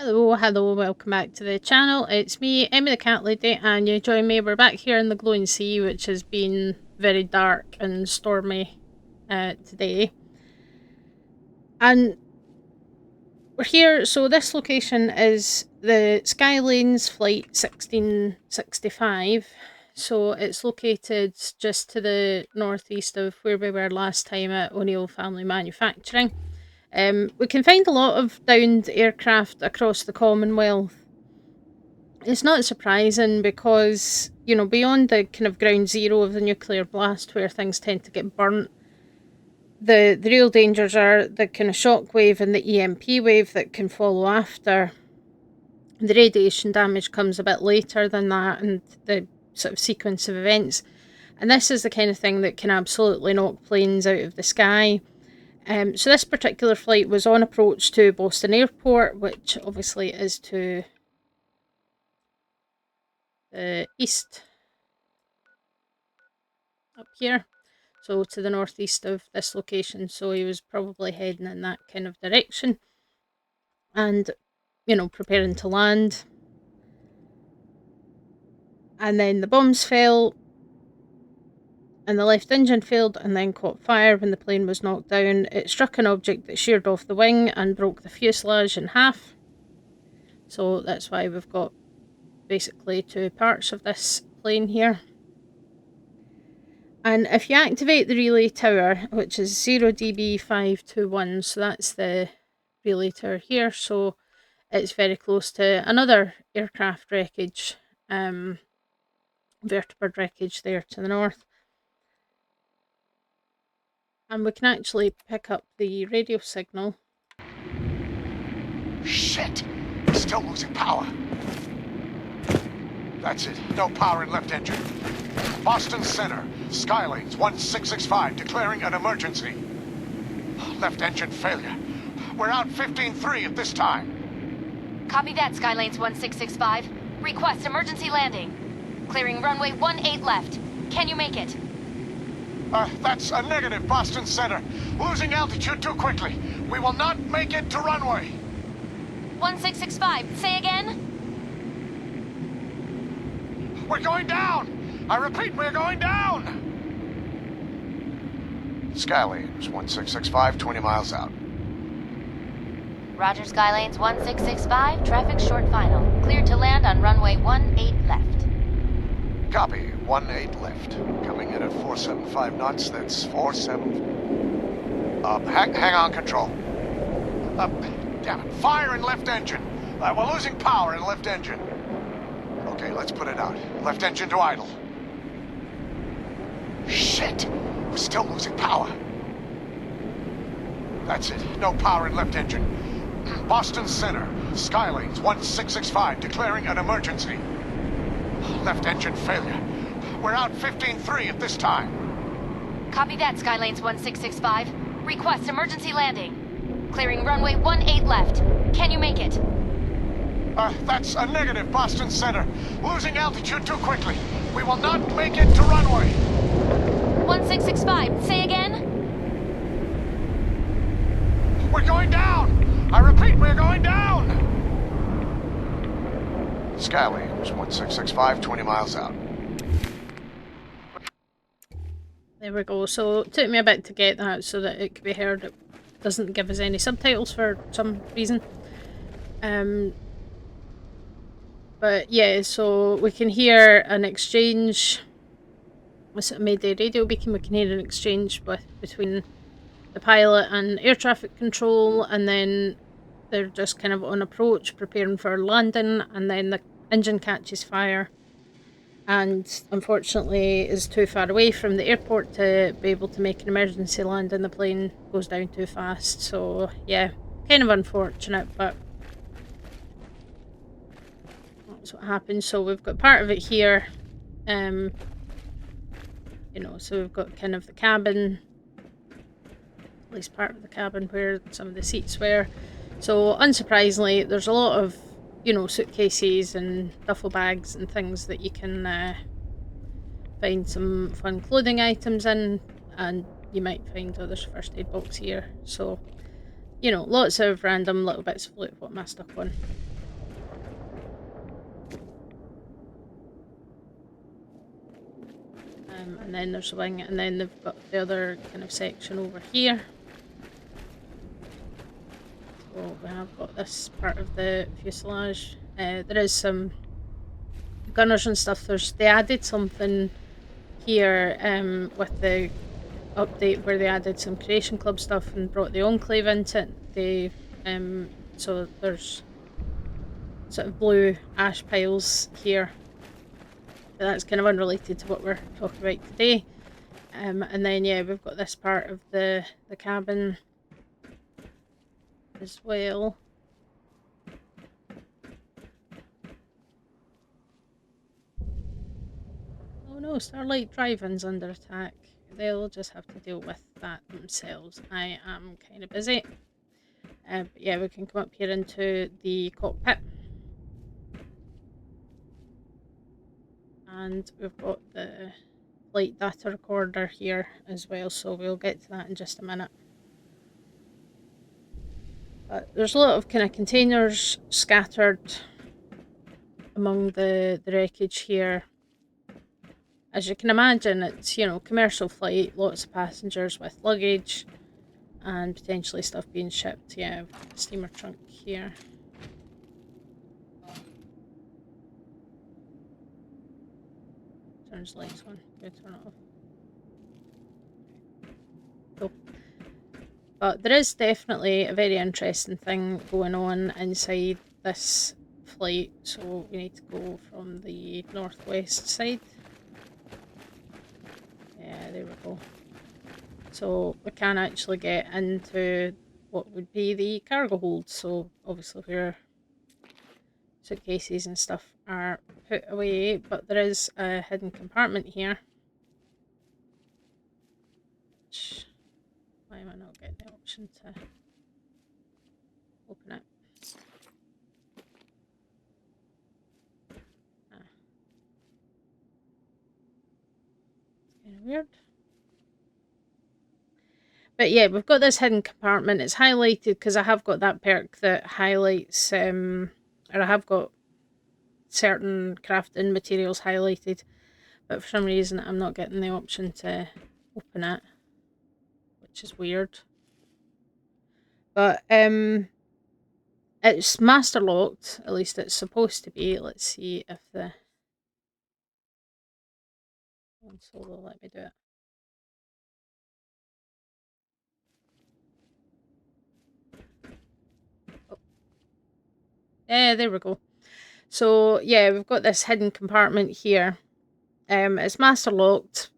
Hello, welcome back to the channel. It's me, Emmy the Cat Lady, and you join me. We're back here in the glowing sea, which has been very dark and stormy today. And we're here, so this location is the Skylanes Flight 1665. So it's located just to the northeast of where we were last time at O'Neill Family Manufacturing. We can find a lot of downed aircraft across the Commonwealth. It's not surprising because, you know, beyond the kind of ground zero of the nuclear blast where things tend to get burnt, the real dangers are the kind of shock wave and the EMP wave that can follow after. The radiation damage comes a bit later than that, and the sort of sequence of events. And this is the kind of thing that can absolutely knock planes out of the sky. So this particular flight was on approach to Boston Airport, which obviously is to the east up here, so to the northeast of this location. So he was probably heading in that kind of direction and, you know, preparing to land. And then the bombs fell and the left engine failed and then caught fire. When the plane was knocked down, it struck an object that sheared off the wing and broke the fuselage in half. So that's why we've got basically two parts of this plane here. And if you activate the relay tower, which is 0dB521, so that's the relay tower here, so it's very close to another aircraft wreckage, vertibird wreckage there to the north. And we can actually pick up the radio signal. Shit! We're still losing power. That's it. No power in left engine. Boston Center. Skylanes 1665 declaring an emergency. Left engine failure. We're out 15-3 at this time. Copy that, Skylanes 1665. Request emergency landing. Clearing runway 18 left. Can you make it? That's a negative, Boston Center. Losing altitude too quickly. We will not make it to runway. 1665, say again? We're going down! I repeat, we're going down! Skylanes 1665, 20 miles out. Roger, Skylanes 1665, traffic short final. Cleared to land on runway 18 left. Copy, 18 left. Coming in at 475 knots, that's 47... hang on, control. Damn it, fire in left engine. We're losing power in left engine. Okay, let's put it out. Left engine to idle. Shit! We're still losing power. That's it. No power in left engine. Boston Center. Skylanes 1665 declaring an emergency. Left engine failure. We're out 15-3 at this time. Copy that, Skylanes 1665. Request emergency landing. Clearing runway 18 left. Can you make it? That's a negative, Boston Center. Losing altitude too quickly. We will not make it to runway. 1665, say again? We're going down! I repeat, we're going down! Skylanes 1665, 20 miles out. There we go. So it took me a bit to get that so that it could be heard. It doesn't give us any subtitles for some reason. But yeah, so we can hear an exchange. With a Mayday radio beacon, we can hear an exchange between the pilot and air traffic control, and then they're just kind of on approach, preparing for landing, and then the engine catches fire. And unfortunately is too far away from the airport to be able to make an emergency landing. The plane goes down too fast. So yeah, kind of unfortunate, but that's what happened. So we've got part of it here, you know, so we've got kind of the cabin, at least part of the cabin where some of the seats were. So unsurprisingly, there's a lot of, you know, suitcases and duffel bags and things that you can find some fun clothing items in, and you might find there's a first aid box here. So, you know, lots of random little bits of loot what am I stuck on. And then there's a wing, and then they've got the other kind of section over here. So we have got this part of the fuselage. There is some gunners and stuff. They added something here with the update where they added some Creation Club stuff and brought the Enclave into it. So there's sort of blue ash piles here. But that's kind of unrelated to what we're talking about today. And then yeah, we've got this part of the cabin as well. Oh no, Starlight Drive-In's under attack. They'll just have to deal with that themselves. I am kind of busy. But yeah, we can come up here into the cockpit. And we've got the flight data recorder here as well, so we'll get to that in just a minute. But there's a lot of kind of containers scattered among the wreckage here. As you can imagine, it's, you know, commercial flight, lots of passengers with luggage and potentially stuff being shipped. Yeah, steamer trunk here. Turns lights on. Go turn it off. Cool. But there is definitely a very interesting thing going on inside this flight. So we need to go from the northwest side. Yeah, there we go. So we can actually get into what would be the cargo hold. So obviously where suitcases and stuff are put away, but there is a hidden compartment here. Which, why am I not getting the option to open it? It's kind of weird. But yeah, we've got this hidden compartment. It's highlighted because I have got that perk that highlights, or I have got certain crafting materials highlighted, but for some reason I'm not getting the option to open it, which is weird. But it's master locked, at least it's supposed to be. Let's see if the console will let me do it. Oh. Yeah, there we go. So yeah, we've got this hidden compartment here. It's master locked.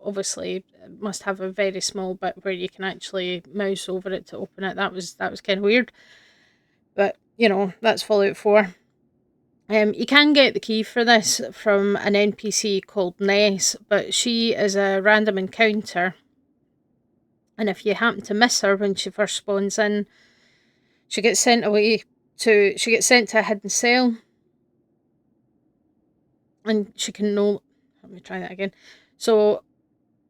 Obviously, it must have a very small bit where you can actually mouse over it to open it. That was kind of weird, but you know, that's Fallout 4. You can get the key for this from an NPC called Ness, but she is a random encounter, and if you happen to miss her when she first spawns in, she gets sent to a hidden cell, and she can let me try that again. So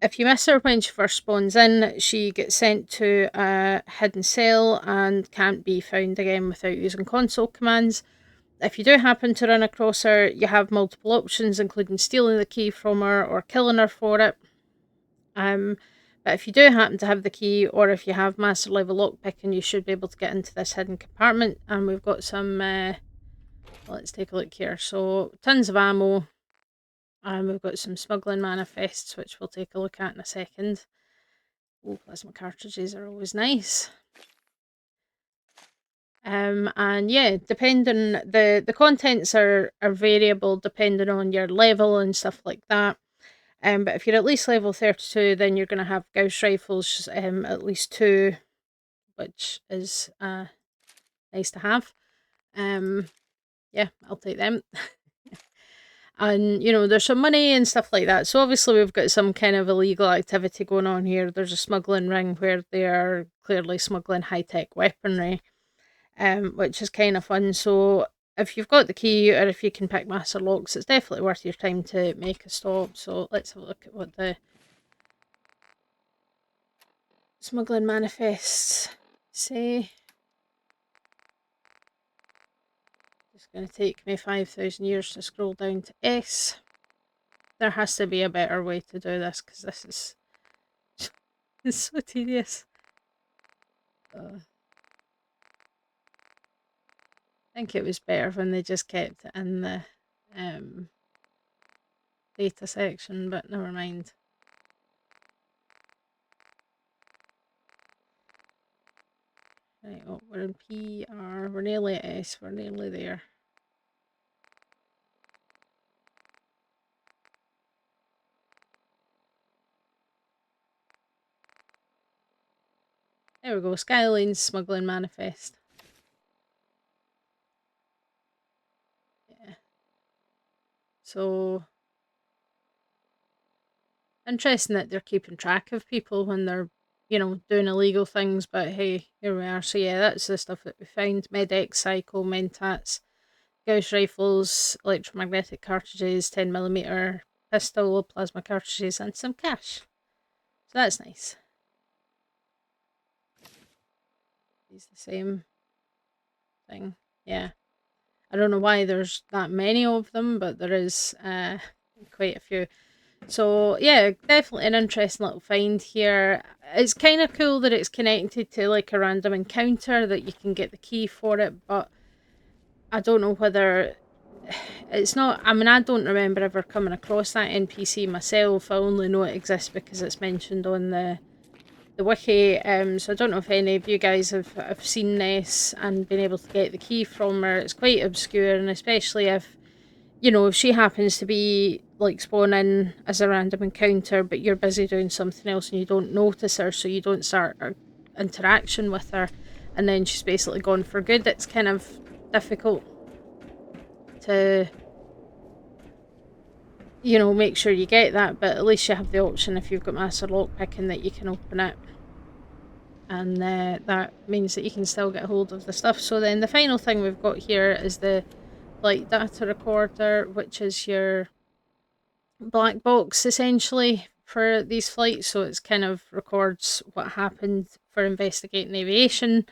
if you miss her when she first spawns in, she gets sent to a hidden cell and can't be found again without using console commands. If you do happen to run across her, you have multiple options, including stealing the key from her or killing her for it. But if you do happen to have the key, or if you have master level lockpicking, you should be able to get into this hidden compartment. And we've got some, let's take a look here. So tons of ammo. And we've got some smuggling manifests, which we'll take a look at in a second. Oh, plasma cartridges are always nice. And yeah, depending, the contents are variable depending on your level and stuff like that. But if you're at least level 32, then you're going to have Gauss rifles, at least 2, which is nice to have. Yeah, I'll take them. And, you know, there's some money and stuff like that. So obviously we've got some kind of illegal activity going on here. There's a smuggling ring where they are clearly smuggling high-tech weaponry, which is kind of fun. So if you've got the key, or if you can pick master locks, it's definitely worth your time to make a stop. So let's have a look at what the smuggling manifests say. It's going to take me 5,000 years to scroll down to S. There has to be a better way to do this, because this is it's so tedious. I think it was better when they just kept it in the data section, but never mind. Right, oh, we're in PR, we're nearly at S, we're nearly there. There we go, Skylanes Smuggling Manifest. Yeah. So, interesting that they're keeping track of people when they're, doing illegal things, but hey, here we are. So yeah, that's the stuff that we found. Medex, Psycho, Mentats, Gauss rifles, electromagnetic cartridges, 10mm pistol, plasma cartridges, and some cash. So that's nice. It's the same thing. Yeah. I don't know why there's that many of them, but there is quite a few. So yeah, definitely an interesting little find here. It's kind of cool that it's connected to like a random encounter that you can get the key for it, but I don't know whether it's not. I mean, I don't remember ever coming across that NPC myself. I only know it exists because it's mentioned on the wiki. So I don't know if any of you guys have seen this and been able to get the key from her. It's quite obscure, and especially if if she happens to be like spawning as a random encounter, but you're busy doing something else and you don't notice her, so you don't start an interaction with her, and then she's basically gone for good. It's kind of difficult to make sure you get that, but at least you have the option if you've got master lockpicking that you can open it, and that means that you can still get hold of the stuff. So then the final thing we've got here is the flight data recorder, which is your black box essentially for these flights. So it's kind of records what happened for investigating aviation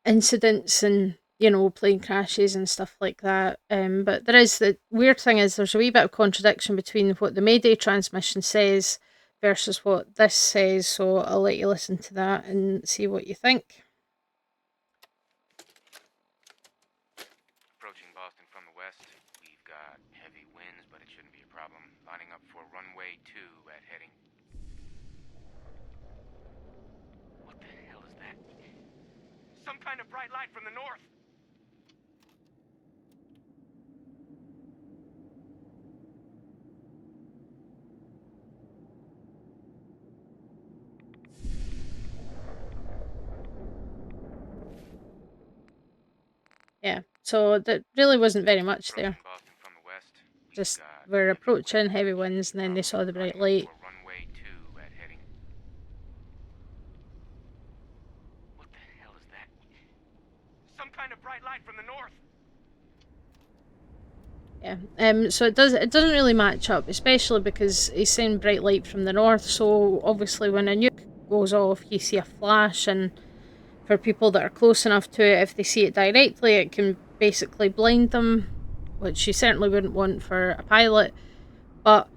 incidents and plane crashes and stuff like that. But there is the weird thing is there's a wee bit of contradiction between what the Mayday transmission says versus what this says. So I'll let you listen to that and see what you think. Approaching Boston from the west, we've got heavy winds, but it shouldn't be a problem. Lining up for runway 2 at heading. What the hell is that? Some kind of bright light from the north! Yeah, so that really wasn't very much there. Boston from the west, just we're approaching heavy winds, and then they saw the bright light. Runway 2 at heading. What the hell is that? Some kind of bright light from the north. Yeah. So it doesn't really match up, especially because he's saying bright light from the north. So obviously, when a nuke goes off, you see a flash, and for people that are close enough to it, if they see it directly, it can basically blind them, which you certainly wouldn't want for a pilot. But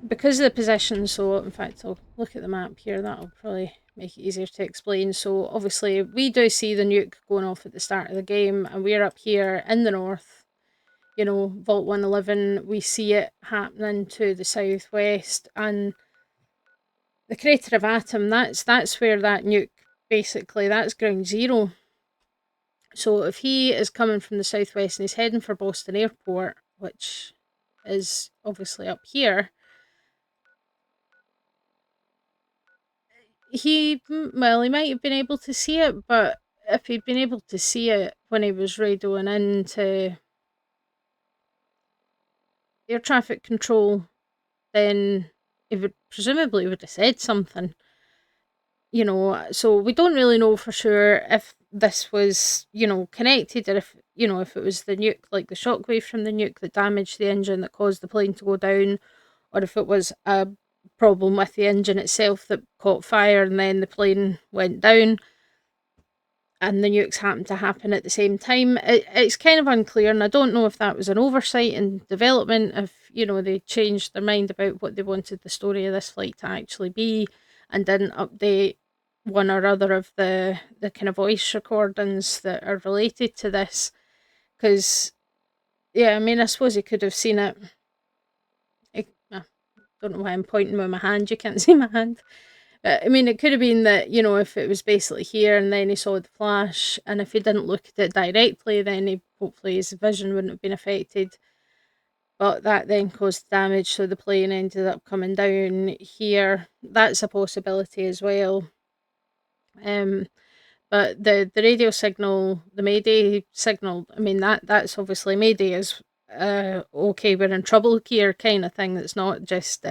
because of the position, so in fact, I'll look at the map here. That'll probably make it easier to explain. So obviously, we do see the nuke going off at the start of the game, and we're up here in the north. Vault 111, we see it happening to the southwest, and the crater of Atom, that's where that nuke, basically, that's ground zero. So if he is coming from the southwest and he's heading for Boston Airport, which is obviously up here, he might have been able to see it, but if he'd been able to see it when he was radioing into air traffic control, then it would presumably would have said something. So we don't really know for sure if this was, connected, or if it was the nuke, like the shockwave from the nuke that damaged the engine that caused the plane to go down, or if it was a problem with the engine itself that caught fire and then the plane went down and the nukes happened to happen at the same time. It's kind of unclear, and I don't know if that was an oversight in development, if you know, they changed their mind about what they wanted the story of this flight to actually be, and didn't update one or other of the kind of voice recordings that are related to this. Because, yeah, I mean, I suppose you could have seen it. I don't know why I'm pointing with my hand. You can't see my hand. I mean, it could have been that, you know, if it was basically here and then he saw the flash, and if he didn't look at it directly, then hopefully his vision wouldn't have been affected. But that then caused damage, so the plane ended up coming down here. That's a possibility as well. But the radio signal, the Mayday signal, I mean, that's obviously Mayday is okay, we're in trouble here kind of thing. That's not just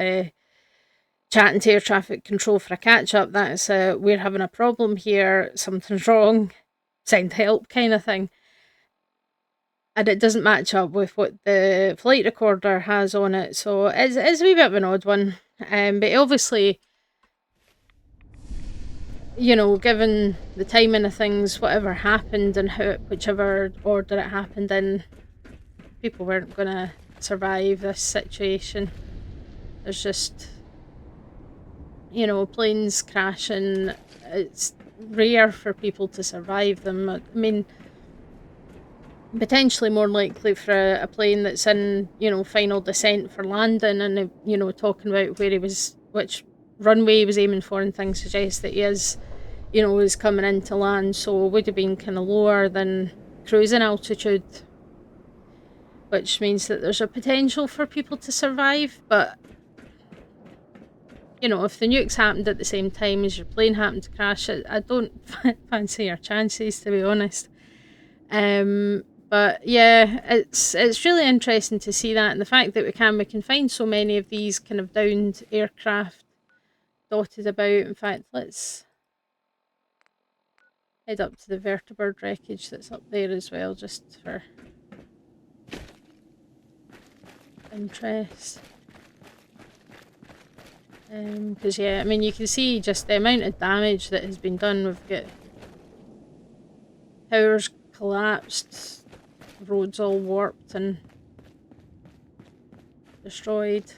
chatting to air traffic control for a catch up. That's we're having a problem here, something's wrong, send help kind of thing. And it doesn't match up with what the flight recorder has on it, so it's a wee bit of an odd one. But obviously, you know, given the timing of things, whatever happened and whichever order it happened in, people weren't going to survive this situation. There's just, you know, planes crashing. It's rare for people to survive them. I mean, potentially more likely for a plane that's in, you know, final descent for landing, and, you know, talking about where he was, which runway he was aiming for and things suggest that he is, you know, is coming in to land, so it would have been kind of lower than cruising altitude, which means that there's a potential for people to survive. But, you know, if the nukes happened at the same time as your plane happened to crash, I don't fancy your chances, to be honest. But yeah, it's really interesting to see that, and the fact that we can find so many of these kind of downed aircraft dotted about. In fact, let's head up to the vertibird wreckage that's up there as well, just for interest. Because yeah, I mean, you can see just the amount of damage that has been done. We've got towers collapsed, roads all warped and destroyed.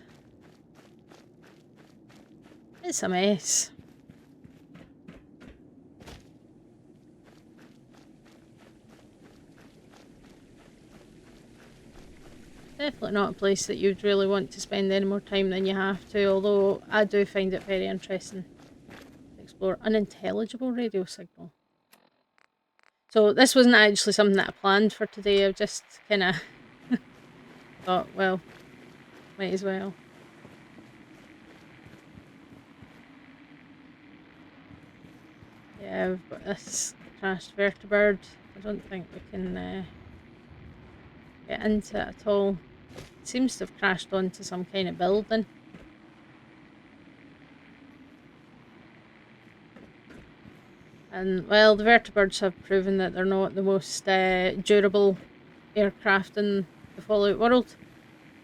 It's a mess. Definitely not a place that you'd really want to spend any more time than you have to, although I do find it very interesting to explore unintelligible radio signal. So this wasn't actually something that I planned for today. I've just kind of thought, well, might as well. Yeah, we've got this crashed vertibird. I don't think we can get into it at all. It seems to have crashed onto some kind of building. And, well, the vertibirds have proven that they're not the most durable aircraft in the Fallout world.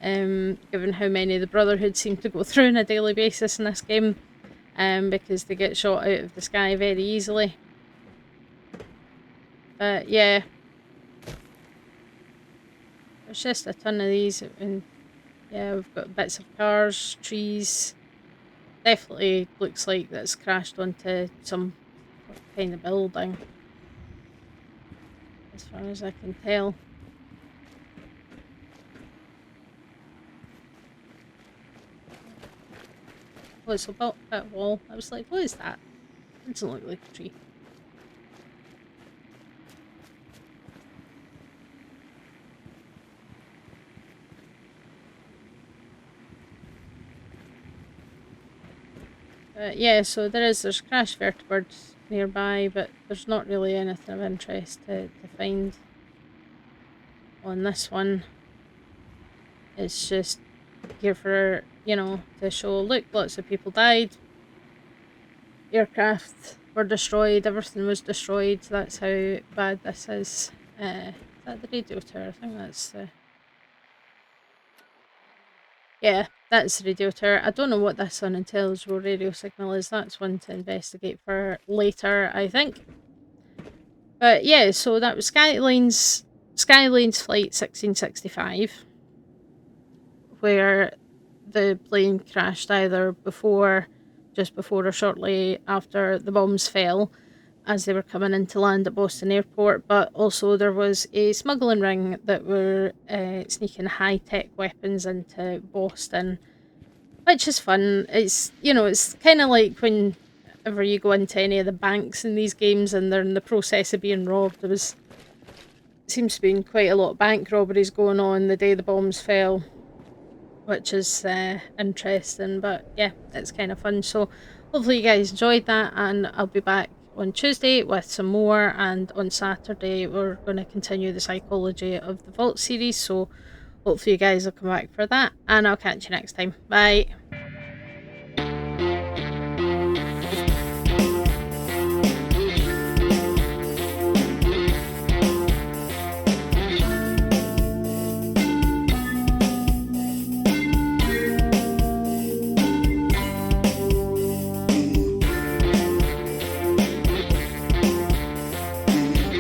Given how many the Brotherhood seem to go through on a daily basis in this game. Because they get shot out of the sky very easily. But yeah, there's just a ton of these, and yeah, we've got bits of cars, trees. Definitely looks like that's crashed onto some kind of building, as far as I can tell. Oh, it's about that wall. I was like, what is that? It doesn't look like a tree. Yeah, so there's crashed vertibirds nearby, but there's not really anything of interest to find on this one. It's just here for, you know, to show, look, lots of people died. Aircraft were destroyed, everything was destroyed. That's how bad this is. Is that the radio tower? I think that's the... Yeah, that's the radio tower. I don't know what this unintelligible radio signal is. That's one to investigate for later, I think. But yeah, so that was Skylanes Flight 1665. where the plane crashed either just before or shortly after the bombs fell as they were coming into land at Boston Airport, but also there was a smuggling ring that were sneaking high-tech weapons into Boston, which is fun. It's, it's kind of like whenever you go into any of the banks in these games and they're in the process of being robbed. Seems to be quite a lot of bank robberies going on the day the bombs fell, which is interesting, but yeah, it's kind of fun. So hopefully you guys enjoyed that, and I'll be back on Tuesday with some more, and on Saturday we're going to continue the psychology of the Vault series, so hopefully you guys will come back for that, and I'll catch you next time. Bye.